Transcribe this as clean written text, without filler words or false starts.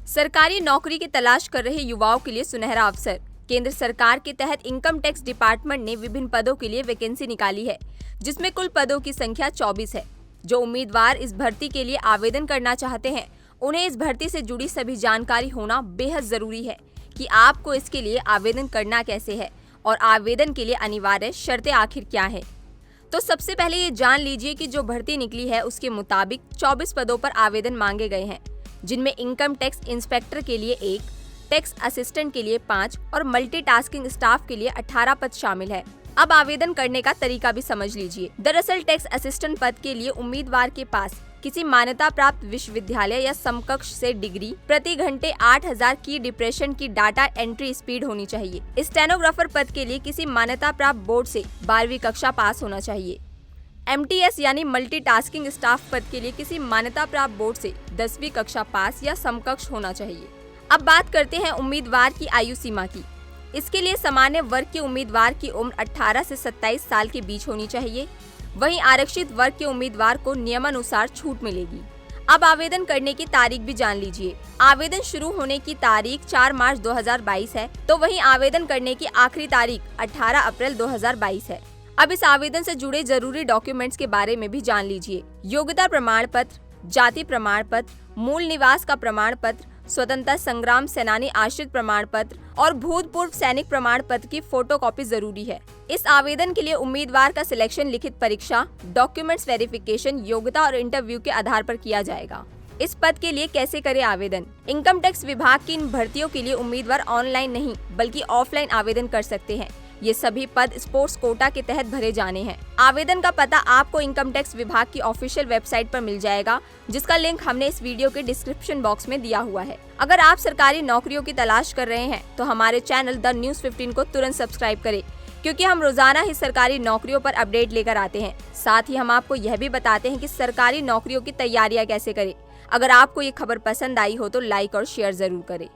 सरकारी नौकरी की तलाश कर रहे युवाओं के लिए सुनहरा अवसर। केंद्र सरकार के तहत इनकम टैक्स डिपार्टमेंट ने विभिन्न पदों के लिए वैकेंसी निकाली है, जिसमें कुल पदों की संख्या 24 है। जो उम्मीदवार इस भर्ती के लिए आवेदन करना चाहते हैं, उन्हें इस भर्ती से जुड़ी सभी जानकारी होना बेहद जरूरी है कि आपको इसके लिए आवेदन करना कैसे है और आवेदन के लिए अनिवार्य शर्तें आखिर क्या है। तो सबसे पहले ये जान लीजिए कि जो भर्ती निकली है उसके मुताबिक 24 पदों पर आवेदन मांगे गए हैं, जिनमें इनकम टैक्स इंस्पेक्टर के लिए 1, टैक्स असिस्टेंट के लिए 5 और मल्टीटास्किंग स्टाफ के लिए 18 पद शामिल है। अब आवेदन करने का तरीका भी समझ लीजिए। दरअसल टैक्स असिस्टेंट पद के लिए उम्मीदवार के पास किसी मान्यता प्राप्त विश्वविद्यालय या समकक्ष से डिग्री, प्रति घंटे 8000 की डिप्रेशन की डाटा एंट्री स्पीड होनी चाहिए। स्टेनोग्राफर पद के लिए किसी मान्यता प्राप्त बोर्ड से 12वीं कक्षा पास होना चाहिए। MTS यानी मल्टीटास्किंग स्टाफ पद के लिए किसी मान्यता प्राप्त बोर्ड से 10वीं कक्षा पास या समकक्ष होना चाहिए। अब बात करते हैं उम्मीदवार की आयु सीमा की। इसके लिए सामान्य वर्ग के उम्मीदवार की उम्र 18 से 27 साल के बीच होनी चाहिए। वहीं आरक्षित वर्ग के उम्मीदवार को नियमानुसार छूट मिलेगी। अब आवेदन करने की तारीख भी जान लीजिए। आवेदन शुरू होने की तारीख 4 मार्च 2022 है, तो वहीं आवेदन करने की आखिरी तारीख 18 अप्रैल 2022 है। अब इस आवेदन से जुड़े जरूरी डॉक्यूमेंट्स के बारे में भी जान लीजिए। योग्यता प्रमाण पत्र, जाति प्रमाण पत्र, मूल निवास का प्रमाण पत्र, स्वतंत्रता संग्राम सेनानी आश्रित प्रमाण पत्र और भूतपूर्व सैनिक प्रमाण पत्र की फोटोकॉपी जरूरी है। इस आवेदन के लिए उम्मीदवार का सिलेक्शन लिखित परीक्षा, डॉक्यूमेंट्स वेरिफिकेशन, योग्यता और इंटरव्यू के आधार पर किया जाएगा। इस पद के लिए कैसे करें आवेदन? इनकम टैक्स विभाग की इन भर्तियों के लिए उम्मीदवार ऑनलाइन नहीं बल्कि ऑफलाइन आवेदन कर सकते हैं। ये सभी पद स्पोर्ट्स कोटा के तहत भरे जाने हैं। आवेदन का पता आपको इनकम टैक्स विभाग की ऑफिशियल वेबसाइट पर मिल जाएगा, जिसका लिंक हमने इस वीडियो के डिस्क्रिप्शन बॉक्स में दिया हुआ है। अगर आप सरकारी नौकरियों की तलाश कर रहे हैं तो हमारे चैनल द न्यूज़ 15 को तुरंत सब्सक्राइब करें, क्योंकि हम रोजाना ही सरकारी नौकरियों पर अपडेट लेकर आते हैं। साथ ही हम आपको यह भी बताते हैं कि सरकारी नौकरियों की तैयारियां कैसे करें। अगर आपको ये खबर पसंद आई हो तो लाइक और शेयर जरूर करें।